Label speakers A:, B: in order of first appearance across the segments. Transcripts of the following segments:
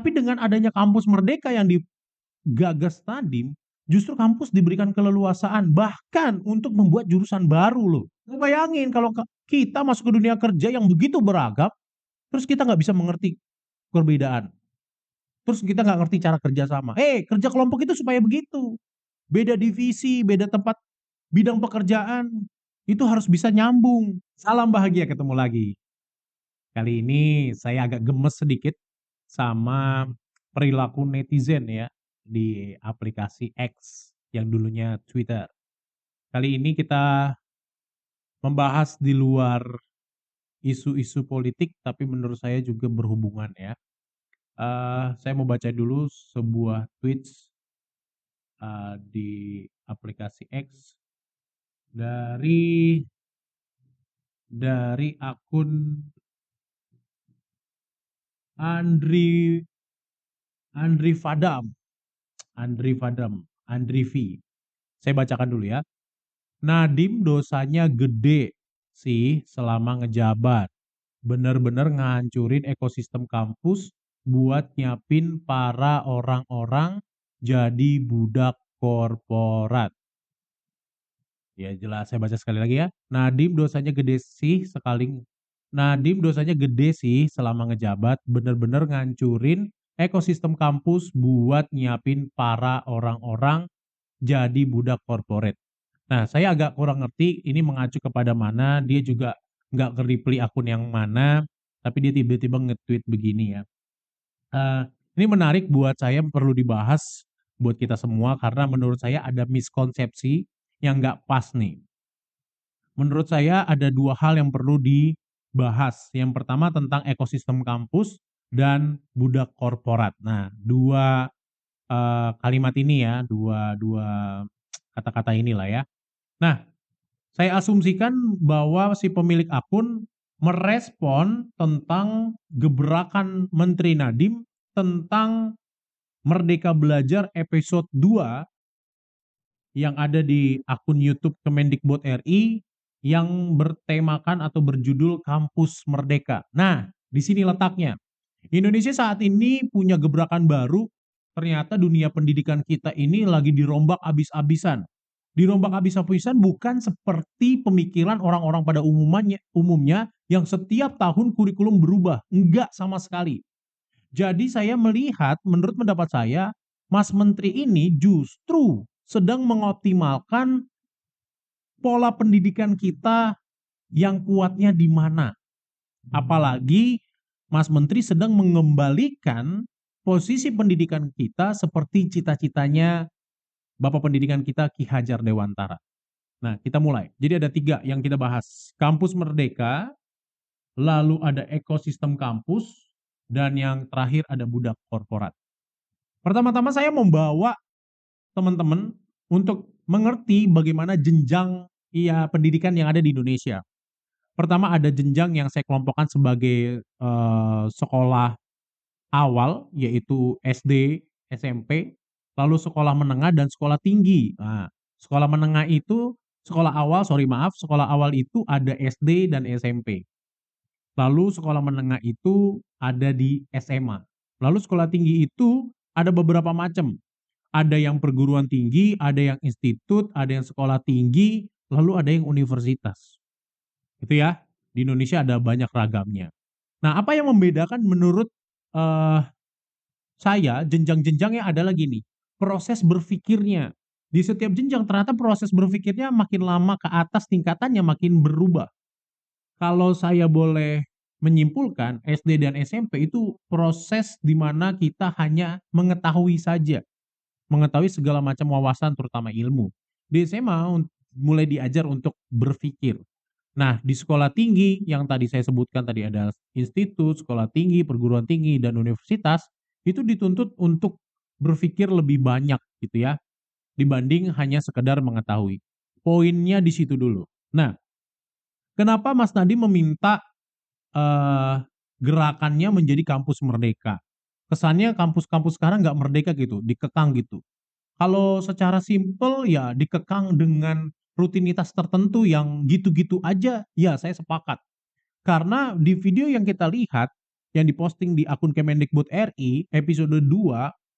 A: Tapi dengan adanya kampus merdeka yang digagas Nadiem, justru kampus diberikan keleluasaan bahkan untuk membuat jurusan baru loh. Lu bayangin kalau kita masuk ke dunia kerja yang begitu beragam, terus kita nggak bisa mengerti perbedaan. Terus kita nggak ngerti cara kerja sama. Kerja kelompok itu supaya begitu. Beda divisi, beda tempat bidang pekerjaan, itu harus bisa nyambung. Salam bahagia ketemu lagi. Kali ini saya agak gemes sedikit sama perilaku netizen ya di aplikasi X yang dulunya Twitter. Kali ini kita membahas di luar isu-isu politik tapi menurut saya juga berhubungan ya. Saya mau baca dulu sebuah tweets di aplikasi X dari akun Andri Fadam, Andri V. Saya bacakan dulu ya. Nadiem dosanya gede sih selama ngejabat. Bener-bener ngancurin ekosistem kampus buat nyiapin para orang-orang jadi budak korporat. Ya jelas, saya baca sekali lagi ya. Nadiem dosanya gede sih selama ngejabat, bener-bener ngancurin ekosistem kampus buat nyiapin para orang-orang jadi budak korporat. Nah, saya agak kurang ngerti ini mengacu kepada mana, dia juga nggak nge-reply akun yang mana, tapi dia tiba-tiba nge-tweet begini ya. Ini menarik buat saya, perlu dibahas buat kita semua karena menurut saya ada miskonsepsi yang nggak pas nih. Menurut saya ada dua hal yang perlu dibahas. Yang pertama tentang ekosistem kampus dan budak korporat. Nah, dua kalimat ini ya, dua kata-kata inilah ya. Nah, saya asumsikan bahwa si pemilik akun merespon tentang gebrakan Menteri Nadiem tentang Merdeka Belajar episode 2 yang ada di akun YouTube Kemendikbud RI yang bertemakan atau berjudul Kampus Merdeka. Nah, di sini letaknya. Indonesia saat ini punya gebrakan baru. Ternyata dunia pendidikan kita ini lagi dirombak abis-abisan. Dirombak abis-abisan bukan seperti pemikiran orang-orang pada umumnya yang setiap tahun kurikulum berubah. Enggak sama sekali. Jadi saya melihat, menurut pendapat saya, Mas Menteri ini justru sedang mengoptimalkan pola pendidikan kita yang kuatnya di mana. Apalagi Mas Menteri sedang mengembalikan posisi pendidikan kita seperti cita-citanya Bapak Pendidikan kita Ki Hajar Dewantara. Nah, kita mulai. Jadi ada 3 yang kita bahas. Kampus Merdeka, lalu ada ekosistem kampus, dan yang terakhir ada budak korporat. Pertama-tama saya membawa teman-teman untuk mengerti bagaimana jenjang pendidikan yang ada di Indonesia. Pertama ada jenjang yang saya kelompokkan sebagai sekolah awal, yaitu SD, SMP, lalu sekolah menengah dan sekolah tinggi. Nah, sekolah menengah itu, sekolah awal itu ada SD dan SMP. Lalu sekolah menengah itu ada di SMA. Lalu sekolah tinggi itu ada beberapa macam. Ada yang perguruan tinggi, ada yang institut, ada yang sekolah tinggi, lalu ada yang universitas. Itu ya, di Indonesia ada banyak ragamnya. Nah, apa yang membedakan menurut saya, jenjang-jenjangnya adalah gini, proses berpikirnya. Di setiap jenjang ternyata proses berpikirnya makin lama ke atas tingkatannya makin berubah. Kalau saya boleh menyimpulkan, SD dan SMP itu proses di mana kita hanya mengetahui saja. Mengetahui segala macam wawasan terutama ilmu. Di SMA mulai diajar untuk berpikir. Nah, di sekolah tinggi yang tadi saya sebutkan tadi ada institut, sekolah tinggi, perguruan tinggi, dan universitas, itu dituntut untuk berpikir lebih banyak gitu ya, dibanding hanya sekedar mengetahui. Poinnya di situ dulu. Nah, kenapa Mas Nadiem meminta gerakannya menjadi kampus merdeka? Kesannya kampus-kampus sekarang nggak merdeka gitu, dikekang gitu. Kalau secara simpel ya dikekang dengan rutinitas tertentu yang gitu-gitu aja, ya saya sepakat. Karena di video yang kita lihat, yang diposting di akun Kemendikbud RI episode 2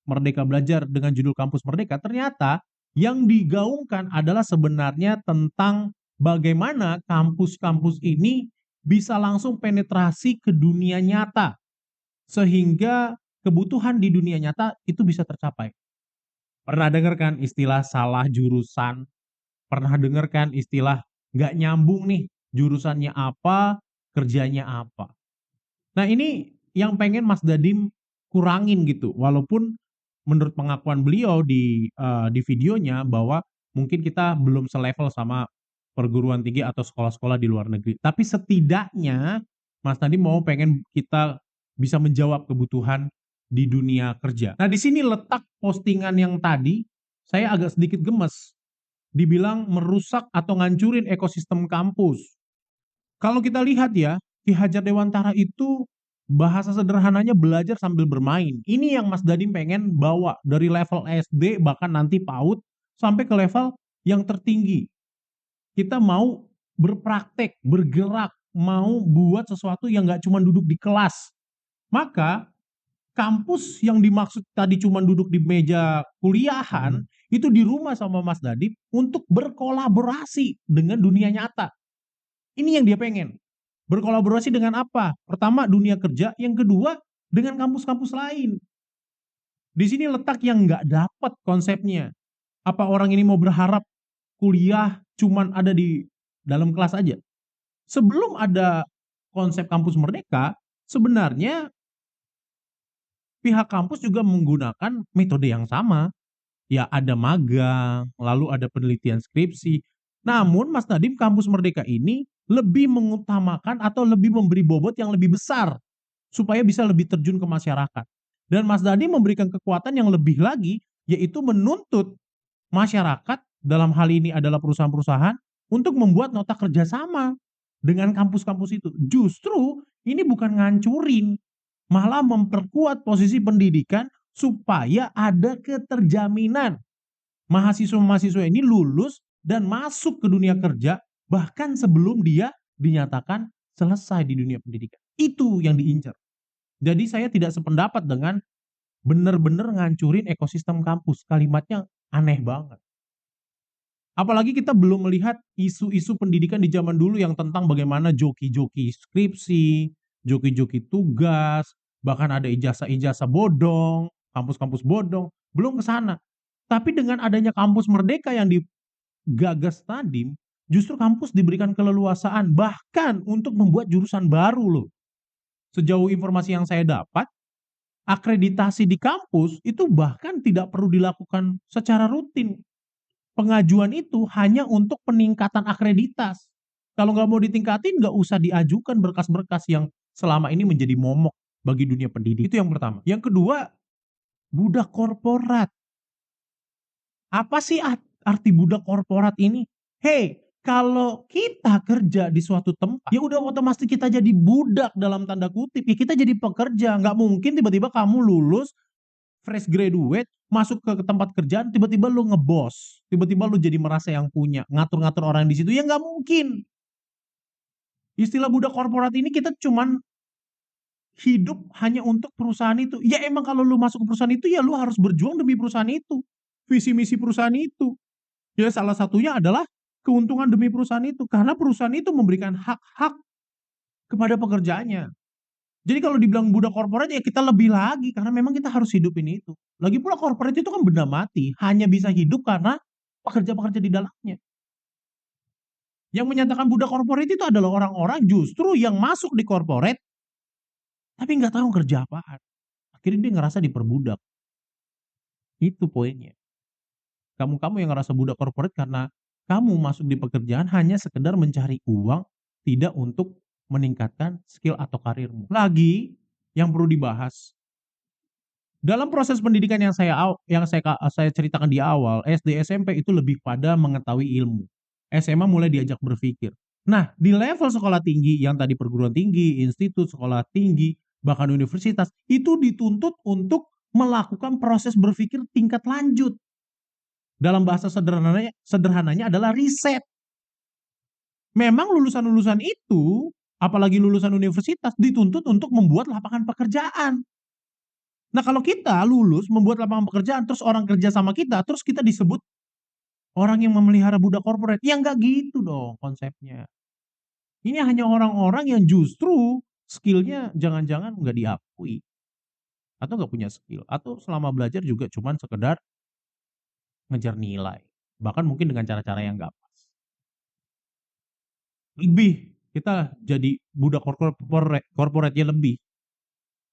A: Merdeka Belajar dengan judul Kampus Merdeka, ternyata yang digaungkan adalah sebenarnya tentang bagaimana kampus-kampus ini bisa langsung penetrasi ke dunia nyata sehingga kebutuhan di dunia nyata itu bisa tercapai. Pernah dengar kan istilah salah jurusan? Pernah dengar kan istilah nggak nyambung nih, jurusannya apa, kerjanya apa? Nah, ini yang pengen Mas Dadim kurangin gitu, walaupun menurut pengakuan beliau di videonya bahwa mungkin kita belum selevel sama perguruan tinggi atau sekolah-sekolah di luar negeri. Tapi setidaknya Mas Dadim mau pengen kita bisa menjawab kebutuhan di dunia kerja. Nah, di sini letak postingan yang tadi saya agak sedikit gemes. Dibilang merusak atau ngancurin ekosistem kampus. Kalau kita lihat ya, Ki Hajar Dewantara itu bahasa sederhananya belajar sambil bermain. Ini yang Mas Dadim pengen bawa dari level SD bahkan nanti PAUD sampai ke level yang tertinggi. Kita mau berpraktek, bergerak, mau buat sesuatu yang nggak cuma duduk di kelas. Maka kampus yang dimaksud tadi cuma duduk di meja kuliahan, itu di rumah sama Mas Dadim untuk berkolaborasi dengan dunia nyata. Ini yang dia pengen. Berkolaborasi dengan apa? Pertama, dunia kerja. Yang kedua, dengan kampus-kampus lain. Di sini letak yang nggak dapat konsepnya. Apa orang ini mau berharap kuliah cuman ada di dalam kelas aja? Sebelum ada konsep kampus merdeka, sebenarnya pihak kampus juga menggunakan metode yang sama. Ya ada magang, lalu ada penelitian skripsi. Namun Mas Nadiem Kampus Merdeka ini lebih mengutamakan atau lebih memberi bobot yang lebih besar supaya bisa lebih terjun ke masyarakat. Dan Mas Nadiem memberikan kekuatan yang lebih lagi, yaitu menuntut masyarakat, dalam hal ini adalah perusahaan-perusahaan, untuk membuat nota kerjasama dengan kampus-kampus itu. Justru ini bukan ngancurin, malah memperkuat posisi pendidikan supaya ada keterjaminan mahasiswa-mahasiswa ini lulus dan masuk ke dunia kerja bahkan sebelum dia dinyatakan selesai di dunia pendidikan. Itu yang diincar. Jadi saya tidak sependapat dengan benar-benar ngancurin ekosistem kampus. Kalimatnya aneh banget. Apalagi kita belum melihat isu-isu pendidikan di zaman dulu yang tentang bagaimana joki-joki skripsi, joki-joki tugas, bahkan ada ijazah-ijazah bodong, kampus-kampus bodong, belum ke sana. Tapi dengan adanya kampus merdeka yang digagas tadi, justru kampus diberikan keleluasaan bahkan untuk membuat jurusan baru loh. Sejauh informasi yang saya dapat, akreditasi di kampus itu bahkan tidak perlu dilakukan secara rutin. Pengajuan itu hanya untuk peningkatan akreditas. Kalau nggak mau ditingkatin, nggak usah diajukan berkas-berkas yang selama ini menjadi momok bagi dunia pendidik. Itu yang pertama. Yang kedua, budak korporat. Apa sih arti budak korporat ini? Hei, kalau kita kerja di suatu tempat, ya udah otomatis kita jadi budak dalam tanda kutip. Ya kita jadi pekerja. Nggak mungkin tiba-tiba kamu lulus, fresh graduate, masuk ke tempat kerjaan, tiba-tiba lu ngebos, tiba-tiba lu jadi merasa yang punya, ngatur-ngatur orang di situ, ya nggak mungkin. Istilah budak korporat ini kita cuman hidup hanya untuk perusahaan itu. Ya emang kalau lu masuk ke perusahaan itu, ya lu harus berjuang demi perusahaan itu. Visi misi perusahaan itu. Ya salah satunya adalah keuntungan demi perusahaan itu. Karena perusahaan itu memberikan hak-hak kepada pekerjaannya. Jadi kalau dibilang budak korporat ya kita lebih lagi karena memang kita harus hidupin itu. Lagi pula korporat itu kan benda mati, hanya bisa hidup karena pekerja-pekerja di dalamnya. Yang menyatakan budak korporat itu adalah orang-orang justru yang masuk di korporat tapi nggak tahu kerja apaan. Akhirnya dia ngerasa diperbudak. Itu poinnya. Kamu-kamu yang ngerasa budak korporat karena kamu masuk di pekerjaan hanya sekedar mencari uang, tidak untuk meningkatkan skill atau karirmu. Lagi yang perlu dibahas, dalam proses pendidikan yang saya ceritakan di awal, SD SMP itu lebih pada mengetahui ilmu. SMA mulai diajak berpikir. Nah, di level sekolah tinggi yang tadi perguruan tinggi, institut, sekolah tinggi, bahkan universitas, itu dituntut untuk melakukan proses berpikir tingkat lanjut. Dalam bahasa sederhananya adalah riset. Memang lulusan-lulusan itu, apalagi lulusan universitas, dituntut untuk membuat lapangan pekerjaan. Nah, kalau kita lulus membuat lapangan pekerjaan, terus orang kerja sama kita, terus kita disebut orang yang memelihara budak korporat. Ya nggak gitu dong konsepnya. Ini hanya orang-orang yang justru skill-nya jangan-jangan nggak diakui, atau nggak punya skill, atau selama belajar juga cuman sekedar ngejar nilai, bahkan mungkin dengan cara-cara yang nggak pas. Lebih, kita jadi budak korporatnya lebih.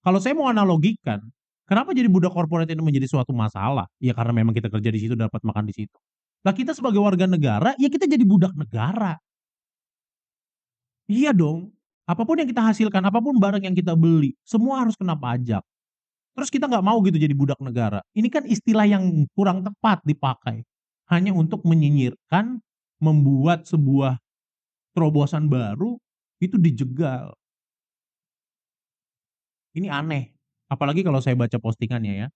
A: Kalau saya mau analogikan, kenapa jadi budak korporat ini menjadi suatu masalah? Ya karena memang kita kerja di situ, dapat makan di situ. Lah kita sebagai warga negara, ya kita jadi budak negara. Iya dong. Apapun yang kita hasilkan, apapun barang yang kita beli, semua harus kena pajak. Terus kita nggak mau gitu jadi budak negara. Ini kan istilah yang kurang tepat dipakai. Hanya untuk menyinyirkan, membuat sebuah terobosan baru, itu dijegal. Ini aneh. Apalagi kalau saya baca postingannya ya.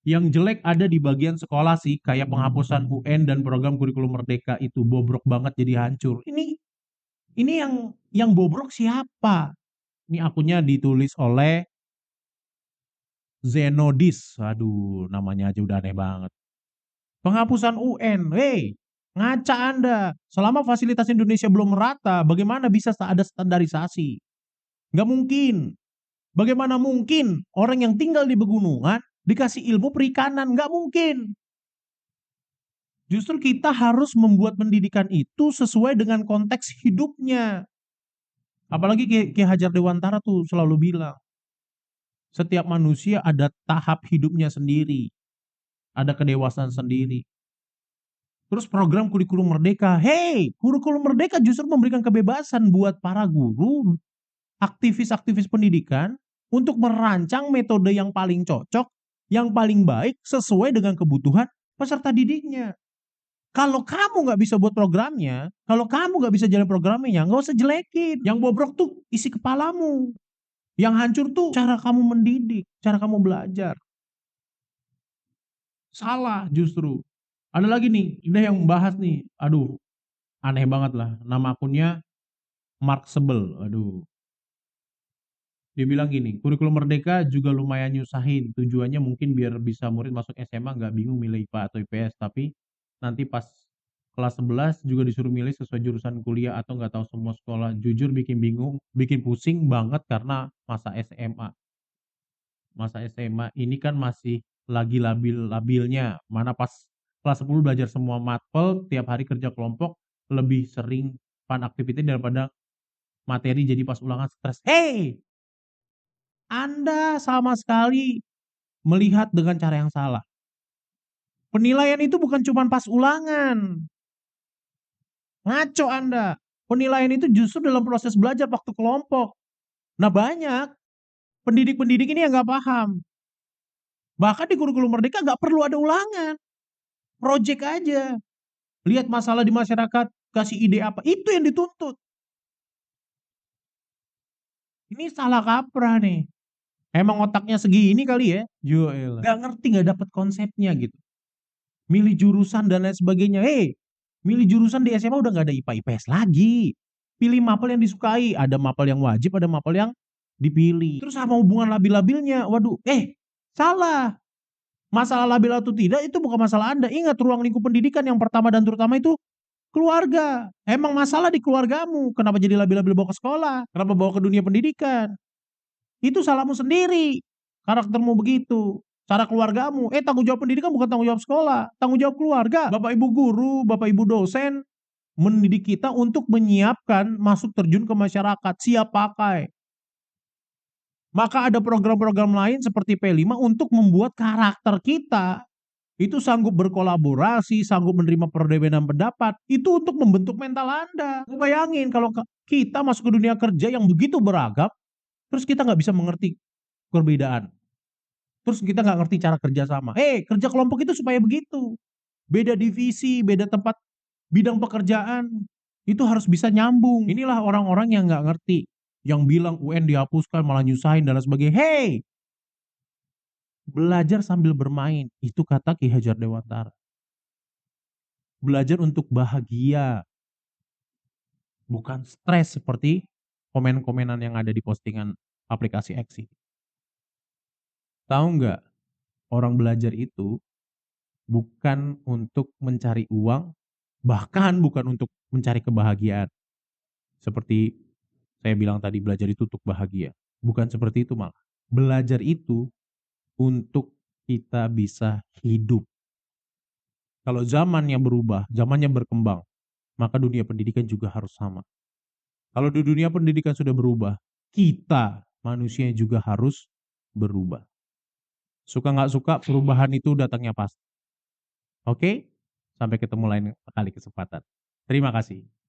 A: Yang jelek ada di bagian sekolah sih, kayak penghapusan UN dan program kurikulum merdeka itu bobrok banget jadi hancur. Ini yang bobrok siapa? Ini akunnya ditulis oleh Zenodis. Aduh, namanya aja udah aneh banget. Penghapusan UN. Hey, ngaca Anda. Selama fasilitas Indonesia belum merata, bagaimana bisa ada standarisasi? Nggak mungkin. Bagaimana mungkin orang yang tinggal di pegunungan dikasih ilmu perikanan? Nggak mungkin. Justru kita harus membuat pendidikan itu sesuai dengan konteks hidupnya. Apalagi Ki Hajar Dewantara tuh selalu bilang, setiap manusia ada tahap hidupnya sendiri, ada kedewasaan sendiri. Terus program kurikulum merdeka, hey, kurikulum merdeka justru memberikan kebebasan buat para guru, aktivis-aktivis pendidikan untuk merancang metode yang paling cocok, yang paling baik sesuai dengan kebutuhan peserta didiknya. Kalau kamu nggak bisa buat programnya, kalau kamu nggak bisa jalan programnya, nggak usah jelekin. Yang bobrok tuh isi kepalamu. Yang hancur tuh cara kamu mendidik, cara kamu belajar. Salah justru. Ada lagi nih, udah yang bahas nih. Aduh, aneh banget lah. Nama akunnya Mark Sebel. Aduh. Dia bilang gini, kurikulum merdeka juga lumayan nyusahin. Tujuannya mungkin biar bisa murid masuk SMA nggak bingung milih IPA atau IPS. Tapi nanti pas kelas 11 juga disuruh milih sesuai jurusan kuliah atau nggak tahu semua sekolah. Jujur bikin bingung, bikin pusing banget karena masa SMA. Masa SMA ini kan masih lagi labil-labilnya. Mana pas kelas 10 belajar semua matkul, tiap hari kerja kelompok, lebih sering fun activity daripada materi, jadi pas ulangan stres. Hey, Anda sama sekali melihat dengan cara yang salah. Penilaian itu bukan cuma pas ulangan. Ngaco Anda. Penilaian itu justru dalam proses belajar waktu kelompok. Nah banyak pendidik-pendidik ini yang nggak paham. Bahkan di kurikulum merdeka nggak perlu ada ulangan. Project aja. Lihat masalah di masyarakat, kasih ide apa. Itu yang dituntut. Ini salah kaprah nih. Emang otaknya segini kali ya? Gak ngerti, gak dapet konsepnya gitu. Milih jurusan dan lain sebagainya. Milih jurusan di SMA udah gak ada IPA IPS lagi. Pilih mapel yang disukai. Ada mapel yang wajib, ada mapel yang dipilih. Terus sama hubungan labil-labilnya. Waduh, salah. Masalah labil atau tidak itu bukan masalah Anda. Ingat, ruang lingkup pendidikan yang pertama dan terutama itu keluarga. Emang masalah di keluargamu. Kenapa jadi labil-labil bawa ke sekolah? Kenapa bawa ke dunia pendidikan? Itu salahmu sendiri. Karaktermu begitu. Cara keluargamu. Tanggung jawab pendidikan bukan tanggung jawab sekolah. Tanggung jawab keluarga. Bapak ibu guru, bapak ibu dosen mendidik kita untuk menyiapkan masuk terjun ke masyarakat. Siap pakai. Maka ada program-program lain seperti P5 untuk membuat karakter kita itu sanggup berkolaborasi, sanggup menerima perbedaan pendapat. Itu untuk membentuk mental Anda. Bayangin kalau kita masuk ke dunia kerja yang begitu beragam, terus kita nggak bisa mengerti perbedaan. Terus kita nggak ngerti cara kerja sama. Kerja kelompok itu supaya begitu. Beda divisi, beda tempat bidang pekerjaan. Itu harus bisa nyambung. Inilah orang-orang yang nggak ngerti. Yang bilang UN dihapuskan malah nyusahin dan lain sebagainya. Belajar sambil bermain. Itu kata Ki Hajar Dewantara. Belajar untuk bahagia. bukan stres seperti komen-komenan yang ada di postingan aplikasi X. Tahu nggak, orang belajar itu bukan untuk mencari uang, bahkan bukan untuk mencari kebahagiaan. Seperti saya bilang tadi, belajar itu untuk bahagia. Bukan seperti itu malah. Belajar itu untuk kita bisa hidup. Kalau zamannya berubah, zamannya berkembang, maka dunia pendidikan juga harus sama. Kalau di dunia pendidikan sudah berubah, kita manusia juga harus berubah. Suka nggak suka, perubahan itu datangnya pasti. Oke? Sampai ketemu lain kali kesempatan. Terima kasih.